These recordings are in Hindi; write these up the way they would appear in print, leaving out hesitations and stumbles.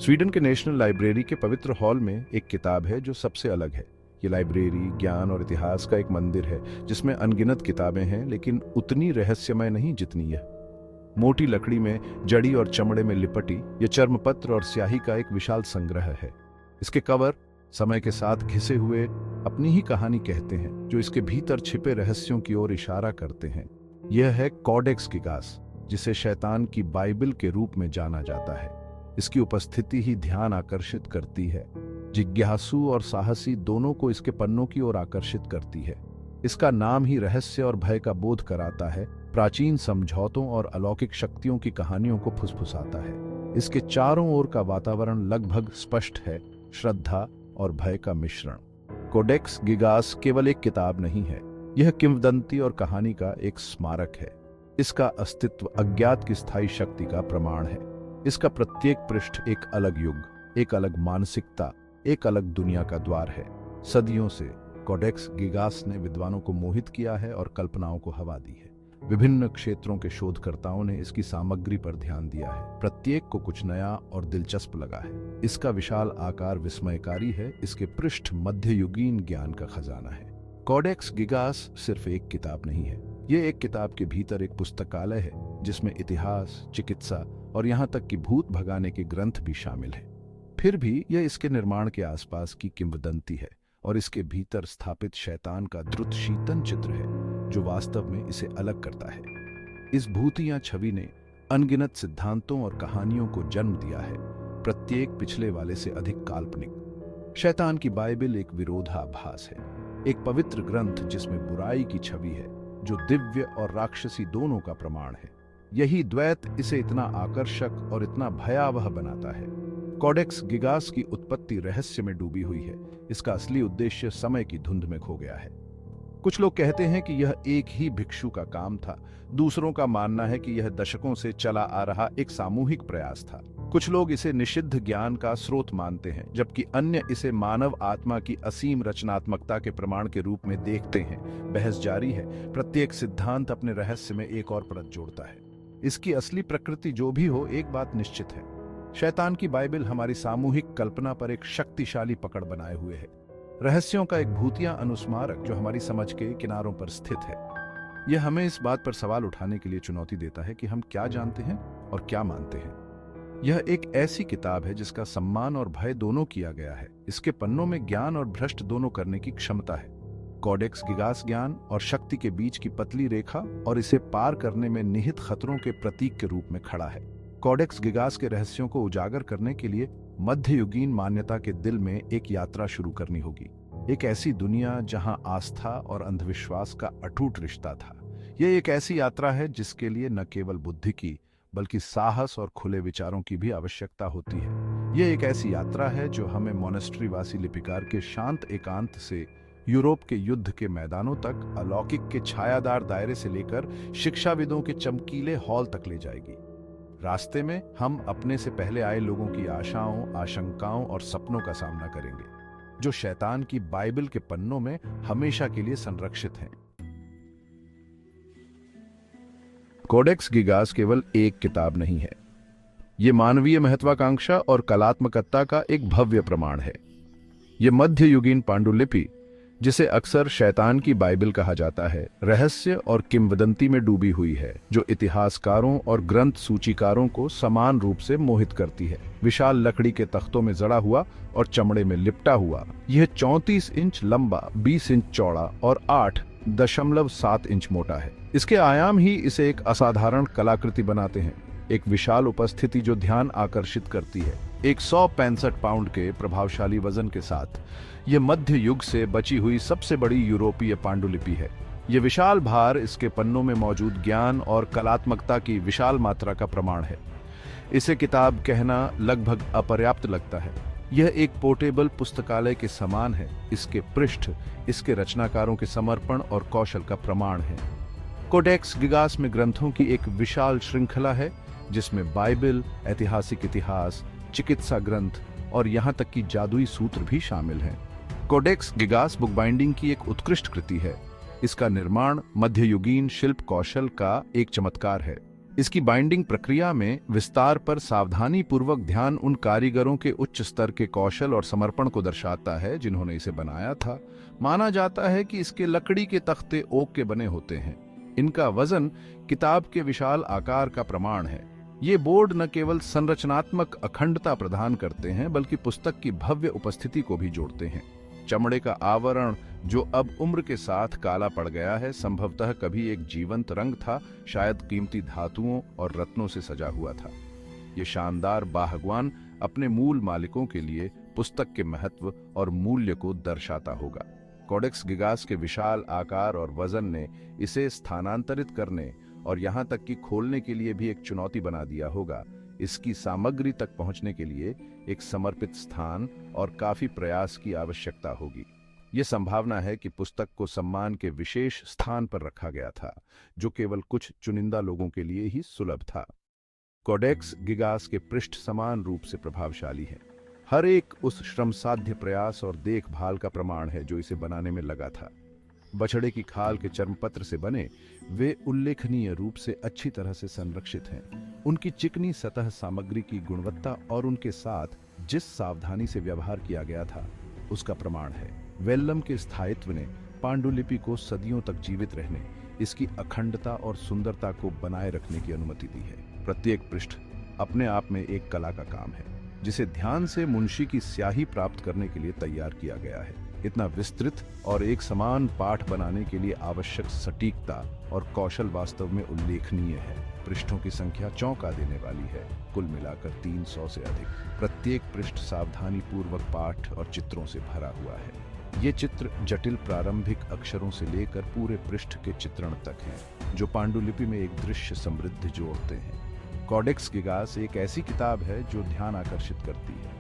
स्वीडन के नेशनल लाइब्रेरी के पवित्र हॉल में एक किताब है जो सबसे अलग है। ये लाइब्रेरी ज्ञान और इतिहास का एक मंदिर है जिसमें अनगिनत किताबें हैं, लेकिन उतनी रहस्यमय नहीं जितनी यह। मोटी लकड़ी में जड़ी और चमड़े में लिपटी ये चर्मपत्र और स्याही का एक विशाल संग्रह है। इसके कवर समय के साथ घिसे हुए अपनी ही कहानी कहते हैं, जो इसके भीतर छिपे रहस्यों की ओर इशारा करते हैं। यह है कॉडेक्स गिगास, जिसे शैतान की बाइबल के रूप में जाना जाता है। इसकी उपस्थिति ही ध्यान आकर्षित करती है। जिज्ञासु और साहसी दोनों को इसके पन्नों की ओर आकर्षित करती है। इसका नाम ही रहस्य और भय का बोध कराता है, प्राचीन समझौतों और अलौकिक शक्तियों की कहानियों को फुसफुसाता है। इसके चारों ओर का वातावरण लगभग स्पष्ट है, श्रद्धा और भय का मिश्रण। कोडेक्स गिगास केवल एक किताब नहीं है, यह किंवदंती और कहानी का एक स्मारक है। इसका अस्तित्व अज्ञात की स्थायी शक्ति का प्रमाण है। इसका प्रत्येक पृष्ठ एक अलग युग, एक अलग मानसिकता, एक अलग दुनिया का द्वार है। सदियों से कोडेक्स गिगास ने विद्वानों को मोहित किया है और कल्पनाओं को हवा दी है। विभिन्न क्षेत्रों के शोधकर्ताओं ने इसकी सामग्री पर ध्यान दिया है। प्रत्येक को कुछ नया और दिलचस्प लगा है। इसका विशाल आकार विस्मयकारी है। इसके पृष्ठ मध्ययुगीन ज्ञान का खजाना है। कोडेक्स गिगास सिर्फ एक किताब नहीं है, ये एक किताब के भीतर एक पुस्तकालय है, जिसमें इतिहास, चिकित्सा और यहाँ तक कि भूत भगाने के ग्रंथ भी शामिल है। फिर भी यह इसके निर्माण के आसपास की किंवदंती है और इसके भीतर स्थापित शैतान का द्रुत शीतन चित्र है, जो वास्तव में इसे अलग करता है। इस भूतिया छवि ने अनगिनत सिद्धांतों और कहानियों को जन्म दिया है, प्रत्येक पिछले वाले से अधिक काल्पनिक। शैतान की बाइबल एक विरोधाभास है, एक पवित्र ग्रंथ जिसमें बुराई की छवि है, जो दिव्य और राक्षसी दोनों का प्रमाण है। यही द्वैत इसे इतना आकर्षक और इतना भयावह बनाता है। कोडेक्स गिगास की उत्पत्ति रहस्य में डूबी हुई है। इसका असली उद्देश्य समय की धुंध में खो गया है। कुछ लोग कहते हैं कि यह एक ही भिक्षु का काम था। दूसरों का मानना है कि यह दशकों से चला आ रहा एक सामूहिक प्रयास था। कुछ लोग इसे निषिद्ध ज्ञान का स्रोत मानते हैं, जबकि अन्य इसे मानव आत्मा की असीम रचनात्मकता के प्रमाण के रूप में देखते हैं। बहस जारी है। प्रत्येक सिद्धांत अपने रहस्य में एक और परत जोड़ता है। इसकी असली प्रकृति जो भी हो, एक बात निश्चित है, शैतान की बाइबल हमारी सामूहिक कल्पना पर एक शक्तिशाली पकड़ बनाए हुए है। रहस्यों का एक भूतिया अनुस्मारक जो हमारी समझ के किनारों पर स्थित है। यह हमें इस बात पर सवाल उठाने के लिए चुनौती देता है कि हम क्या जानते हैं और क्या मानते हैं। यह एक ऐसी किताब है जिसका सम्मान और भय दोनों किया गया है। इसके पन्नों में ज्ञान और भ्रष्ट दोनों करने की क्षमता है। कोडेक्स गिगास ज्ञान और शक्ति के बीच की पतली रेखा और इसे पार करने में निहित खतरों के प्रतीक के रूप में खड़ा है। कोडेक्स गिगास के रहस्यों को उजागर करने के लिए मध्ययुगीन मान्यता के दिल में एक यात्रा शुरू करनी होगी। एक ऐसी दुनिया जहां आस्था और अंधविश्वास का अटूट रिश्ता था। यह एक ऐसी यात्रा है जिसके लिए न केवल बुद्धि की, बल्कि साहस और खुले विचारों की भी आवश्यकता होती है। यह एक ऐसी यात्रा है जो हमें मोनेस्ट्रीवासी लिपिकार के शांत एकांत से यूरोप के युद्ध के मैदानों तक, अलौकिक के छायादार दायरे से लेकर शिक्षाविदों के चमकीले हॉल तक ले जाएगी। रास्ते में हम अपने से पहले आए लोगों की आशाओं, आशंकाओं और सपनों का सामना करेंगे, जो शैतान की बाइबल के पन्नों में हमेशा के लिए संरक्षित हैं। कोडेक्स गिगास केवल एक किताब नहीं है, यह मानवीय महत्वाकांक्षा और कलात्मकता का एक भव्य प्रमाण है। यह मध्ययुगीन पांडुलिपि, जिसे अक्सर शैतान की बाइबल कहा जाता है, रहस्य और किंवदंती में डूबी हुई है, जो इतिहासकारों और ग्रंथ सूचीकारों को समान रूप से मोहित करती है। विशाल लकड़ी के तख्तों में जड़ा हुआ और चमड़े में लिपटा हुआ, यह 34 इंच लंबा, 20 इंच चौड़ा और 8.7 इंच मोटा है। इसके आयाम ही इसे एक असाधारण कलाकृति बनाते हैं। एक विशाल उपस्थिति जो ध्यान आकर्षित करती है। 165 पाउंड के प्रभावशाली वजन के साथ यह मध्य युग से बची हुई सबसे बड़ी यूरोपीय पांडुलिपि है। यह विशाल भार इसके पन्नों में मौजूद ज्ञान और कलात्मकता की विशाल मात्रा का प्रमाण है। इसे किताब कहना लगभग अपर्याप्त लगता है। यह एक पोर्टेबल पुस्तकालय के समान है। इसके पृष्ठ इसके रचनाकारों के समर्पण और कौशल का प्रमाण है। कोडेक्स गिगास में ग्रंथों की एक विशाल श्रृंखला है, जिसमें बाइबल, ऐतिहासिक इतिहास, चिकित्सा ग्रंथ और यहाँ तक कि जादुई सूत्र भी शामिल हैं। कोडेक्स गिगास बुक बाइंडिंग की एक उत्कृष्ट कृति है। इसका निर्माण मध्ययुगीन शिल्प कौशल का एक चमत्कार है। इसकी बाइंडिंग प्रक्रिया में विस्तार पर सावधानी पूर्वक ध्यान उन कारीगरों के उच्च स्तर के कौशल और समर्पण को दर्शाता है जिन्होंने इसे बनाया था। माना जाता है कि इसके लकड़ी के तख्ते ओक के बने होते हैं। इनका वजन किताब के विशाल आकार का प्रमाण है। ये बोर्ड न केवल संरचनात्मक अखंडता प्रदान करते हैं बल्कि पुस्तक की भव्य उपस्थिति को भी जोड़ते हैं। चमड़े का आवरण जो अब उम्र के साथ काला पड़ गया है, संभवतः कभी एक जीवंत रंग था, शायद कीमती धातुओं और रत्नों से सजा हुआ था। ये शानदार बाहगवान अपने मूल मालिकों के लिए पुस्तक के महत्व और मूल्य को दर्शाता होगा। कोडेक्स गिगास के विशाल आकार और वजन ने इसे स्थानांतरित करने और यहाँ तक कि खोलने के लिए भी एक चुनौती बना दिया होगा। इसकी सामग्री तक पहुंचने के लिए एक समर्पित स्थान और काफी प्रयास की आवश्यकता होगी। यह संभावना है कि पुस्तक को सम्मान के विशेष स्थान पर रखा गया था, जो केवल कुछ चुनिंदा लोगों के लिए ही सुलभ था। कोडेक्स गिगास के पृष्ठ समान रूप से प्रभावशाली हैं। हर एक उस श्रमसाध्य प्रयास और देखभाल का प्रमाण है जो इसे बनाने में लगा था। बछड़े की खाल के चर्मपत्र से बने वे उल्लेखनीय रूप से अच्छी तरह से संरक्षित हैं। उनकी चिकनी सतह सामग्री की गुणवत्ता और उनके साथ जिस सावधानी से व्यवहार किया गया था उसका प्रमाण है। वेल्लम के स्थायित्व ने पांडुलिपि को सदियों तक जीवित रहने, इसकी अखंडता और सुंदरता को बनाए रखने की अनुमति दी है। प्रत्येक पृष्ठ अपने आप में एक कला का काम है, जिसे ध्यान से मुंशी की स्याही प्राप्त करने के लिए तैयार किया गया है। इतना विस्तृत और एक समान पाठ बनाने के लिए आवश्यक सटीकता और कौशल वास्तव में उल्लेखनीय है। पृष्ठों की संख्या चौंका देने वाली है, कुल मिलाकर 300 से अधिक। प्रत्येक पृष्ठ सावधानी पूर्वक पाठ और चित्रों से भरा हुआ है। ये चित्र जटिल प्रारंभिक अक्षरों से लेकर पूरे पृष्ठ के चित्रण तक हैं, जो पांडुलिपि में एक दृश्य समृद्ध जोड़ते हैं। कोडेक्स गिगास एक ऐसी किताब है जो ध्यान आकर्षित करती है।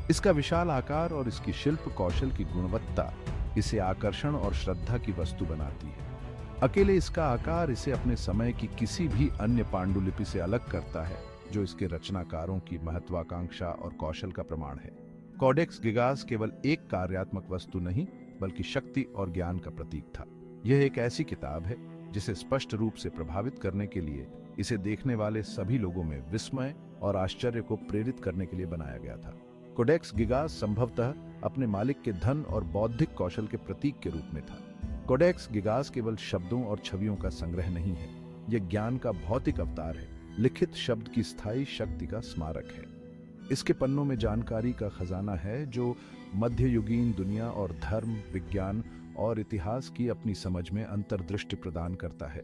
इसका विशाल आकार और इसकी शिल्प कौशल की गुणवत्ता इसे आकर्षण और श्रद्धा की वस्तु बनाती है। अकेले इसका आकार इसे अपने समय की किसी भी अन्य पांडुलिपि से अलग करता है, जो इसके रचनाकारों की महत्वाकांक्षा और कौशल का प्रमाण है। कोडेक्स गिगास केवल एक कार्यात्मक वस्तु नहीं, बल्कि शक्ति और ज्ञान का प्रतीक था। यह एक ऐसी किताब है जिसे स्पष्ट रूप से प्रभावित करने के लिए इसे देखने वाले सभी लोगों में विस्मय और आश्चर्य को प्रेरित करने के लिए बनाया गया था। कोडेक्स गिगास संभवतः अपने मालिक के धन और बौद्धिक कौशल के प्रतीक के रूप में था। कोडेक्स गिगास केवल शब्दों और छवियों का संग्रह नहीं है, यह ज्ञान का भौतिक अवतार है, लिखित शब्द की स्थायी शक्ति का स्मारक है। इसके पन्नों में जानकारी का खजाना है जो मध्ययुगीन दुनिया और धर्म, विज्ञान और इतिहास की अपनी समझ में अंतर्दृष्टि प्रदान करता है।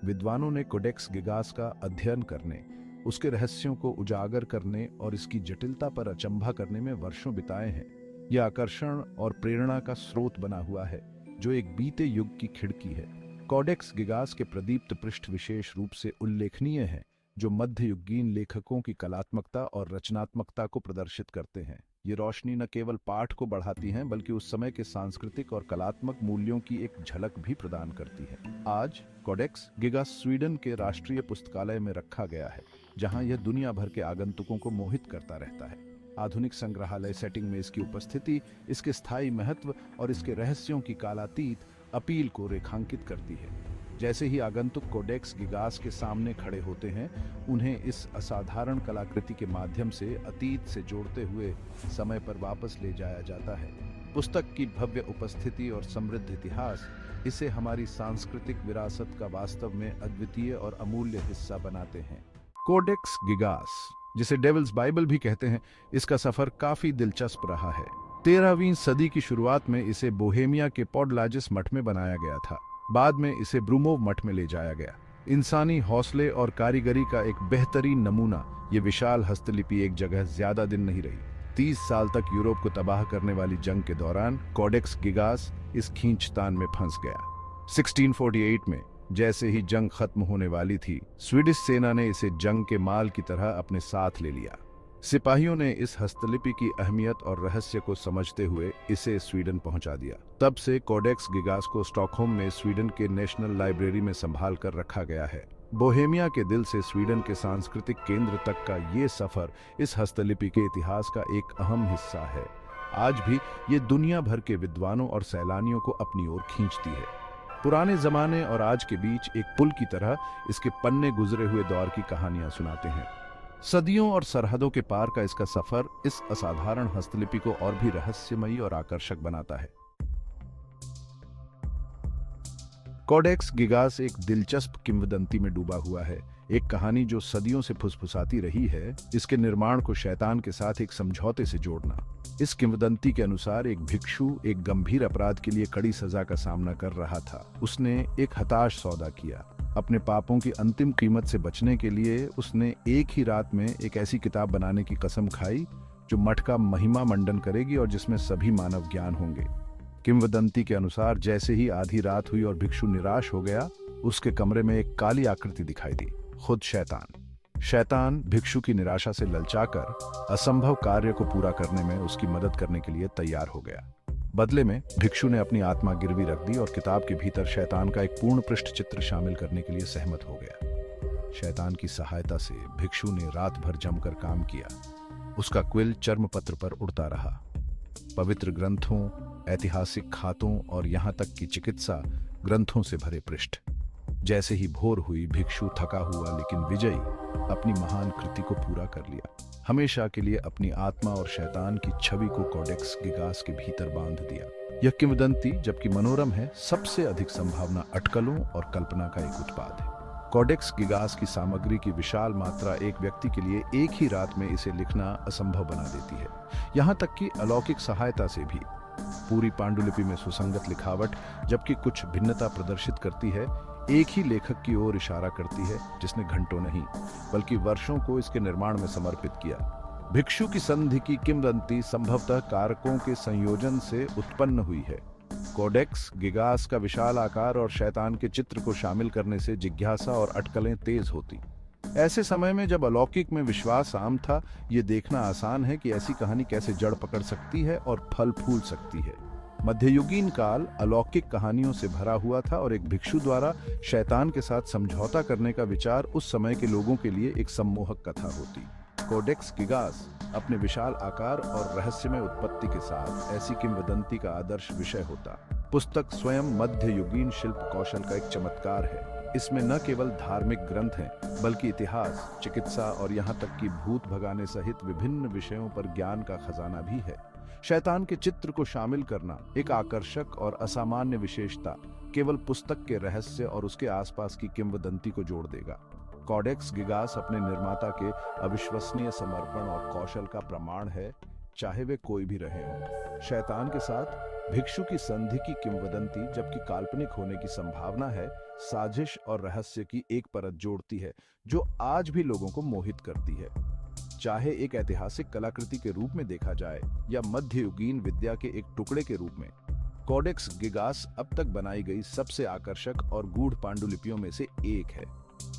विद्वानों ने कोडेक्स गिगास का अध्ययन करने, उसके रहस्यों को उजागर करने और इसकी जटिलता पर अचंभा करने में वर्षों बिताए हैं। यह आकर्षण और प्रेरणा का स्रोत बना हुआ है, जो एक बीते युग की खिड़की है। कोडेक्स गिगास के प्रदीप्त पृष्ठ विशेष रूप से उल्लेखनीय हैं, जो मध्ययुगीन लेखकों की कलात्मकता और रचनात्मकता को प्रदर्शित करते हैं। ये रोशनी न केवल पाठ को बढ़ाती हैं, बल्कि उस समय के सांस्कृतिक और कलात्मक मूल्यों की एक झलक भी प्रदान करती है। आज कोडेक्स गिगास स्वीडन के राष्ट्रीय पुस्तकालय में रखा गया है, जहां यह दुनिया भर के आगंतुकों को मोहित करता रहता है। आधुनिक संग्रहालय सेटिंग में इसकी उपस्थिति, इसके स्थायी महत्व और इसके रहस्यों की कालातीत अपील को रेखांकित करती है। जैसे ही आगंतुक कोडेक्स गिगास के सामने खड़े होते हैं, उन्हें इस असाधारण कलाकृति के माध्यम से अतीत से जोड़ते हुए समय पर वापस ले जाया जाता है। पुस्तक की भव्य उपस्थिति और समृद्ध इतिहास इसे हमारी सांस्कृतिक विरासत का वास्तव में अद्वितीय और अमूल्य हिस्सा बनाते हैं। कोडेक्स गिगास, जिसे डेविल्स बाइबल भी कहते हैं, इसका सफर काफी दिलचस्प रहा है। 13वीं सदी की शुरुआत में इसे बोहेमिया के पॉडलाजिस मठ में बनाया गया था। बाद में इसे ब्रूमोव मठ में ले जाया गया। इंसानी हौसले और कारीगरी का एक बेहतरीन नमूना, ये विशाल हस्तलिपि एक जगह ज्यादा दिन नहीं रही। 30 साल तक यूरोप को तबाह करने वाली जंग के दौरान कोडेक्स गिगास इस खींचतान में फंस गया। 1648 में जैसे ही जंग खत्म होने वाली थी, स्वीडिश सेना ने इसे जंग के माल की तरह अपने साथ ले लिया। सिपाहियों ने इस हस्तलिपि की अहमियत और रहस्य को समझते हुए इसे स्वीडन पहुंचा दिया। तब से कोडेक्स गिगास को स्टॉकहोम में स्वीडन के नेशनल लाइब्रेरी में संभाल कर रखा गया है। बोहेमिया के दिल से स्वीडन के सांस्कृतिक केंद्र तक का ये सफर इस हस्तलिपि के इतिहास का एक अहम हिस्सा है। आज भी ये दुनिया भर के विद्वानों और सैलानियों को अपनी ओर खींचती है। पुराने जमाने और आज के बीच एक पुल की तरह इसके पन्ने गुजरे हुए दौर की कहानियां सुनाते हैं। सदियों और सरहदों के पार का इसका सफर इस असाधारण हस्तलिपि को और भी रहस्यमयी और आकर्षक बनाता है। कोडेक्स गिगास एक दिलचस्प किंवदंती में डूबा हुआ है, एक कहानी जो सदियों से फुसफुसाती रही है, इसके निर्माण को शैतान के साथ एक समझौते से जोड़ना। इस किंवदंती के अनुसार एक भिक्षु एक गंभीर अपराध के लिए कड़ी सजा का सामना कर रहा था। उसने एक हताश सौदा किया। अपने पापों की अंतिम कीमत से बचने के लिए उसने एक ही रात में एक ऐसी किताब बनाने की कसम खाई जो मठ का महिमा मंडन करेगी और जिसमें सभी मानव ज्ञान होंगे। किंवदंती के अनुसार जैसे ही आधी रात हुई और भिक्षु निराश हो गया, उसके कमरे में एक काली आकृति दिखाई दी, खुद शैतान। शैतान भिक्षु की निराशा से ललचाकर असंभव कार्य को पूरा करने में उसकी मदद करने के लिए तैयार हो गया। बदले में भिक्षु ने अपनी आत्मा गिरवी रख दी और किताब के भीतर शैतान का एक पूर्ण पृष्ठ चित्र शामिल करने के लिए सहमत हो गया। शैतान की सहायता से भिक्षु ने रात भर जमकर काम किया। उसका क्विल चर्मपत्र पर उड़ता रहा। पवित्र ग्रंथों, ऐतिहासिक खातों और यहाँ तक कि चिकित्सा ग्रंथों से भरे पृष्ठ। जैसे ही भोर हुई, भिक्षु थका हुआ लेकिन विजयी अपनी महान कृति को पूरा कर लिया। हमेशा के लिए अपनी आत्मा और शैतान की छवि को कोडेक्स गिगास के भीतर बांध दिया। यह किंवदंती, जबकि मनोरम है, सबसे अधिक संभावना अटकलों और कल्पना का एक उत्पाद है। कोडेक्स गिगास की सामग्री की विशाल मात्रा एक व्यक्ति के लिए एक ही रात में इसे लिखना असंभव बना देती है, यहाँ तक कि अलौकिक सहायता से भी। पूरी पांडुलिपि में सुसंगत लिखावट, जबकि कुछ भिन्नता प्रदर्शित करती है, एक ही लेखक की ओर इशारा करती है जिसने घंटों नहीं बल्कि वर्षों को इसके निर्माण में समर्पित किया। भिक्षु की संधि की किंवदंती संभवतः कारकों के संयोजन से उत्पन्न हुई है। कोडेक्स गिगास का विशाल आकार और शैतान के चित्र को शामिल करने से जिज्ञासा और अटकलें तेज होती। ऐसे समय में जब अलौकिक में विश्वास आम था, ये देखना आसान है कि ऐसी कहानी कैसे जड़ पकड़ सकती है और फल फूल सकती है। मध्ययुगीन काल अलौकिक कहानियों से भरा हुआ था और एक भिक्षु द्वारा शैतान के साथ समझौता करने का विचार उस समय के लोगों के लिए एक सम्मोहक कथा होती। कोडेक्स गिगास अपने विशाल आकार और रहस्यमय उत्पत्ति के साथ ऐसी किंवदंती का आदर्श विषय होता। पुस्तक स्वयं मध्ययुगीन शिल्प कौशल का एक चमत्कार है। इसमें न केवल धार्मिक ग्रंथ हैं, बल्कि इतिहास, चिकित्सा और यहाँ तक कि भूत भगाने सहित विभिन्न विषयों पर ज्ञान का खजाना भी है। शैतान के चित्र को शामिल करना एक आकर्षक और असामान्य विशेषता केवल पुस्तक के रहस्य और उसके आसपास की किंवदंती को जोड़ देगा। कोडेक्स गिगास अपने निर्माता के अविश्वसनीय समर्पण और कौशल का प्रमाण है, चाहे वे कोई भी रहे हों। शैतान के साथ भिक्षु की संधि की किंवदंती, जबकि काल्पनिक होने की संभावना है, साजिश और रहस्य की एक परत जोड़ती है जो आज भी लोगों को मोहित करती है। चाहे एक ऐतिहासिक कलाकृति के रूप में देखा जाए या मध्ययुगीन विद्या के एक टुकड़े के रूप में, कोडेक्स गिगास अब तक बनाई गई सबसे आकर्षक और गूढ़ पांडुलिपियों में से एक है।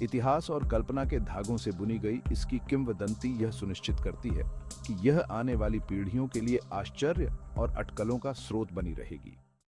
इतिहास और कल्पना के धागों से बुनी गई इसकी किंवदंती यह सुनिश्चित करती है कि यह आने वाली पीढ़ियों के लिए आश्चर्य और अटकलों का स्रोत बनी रहेगी।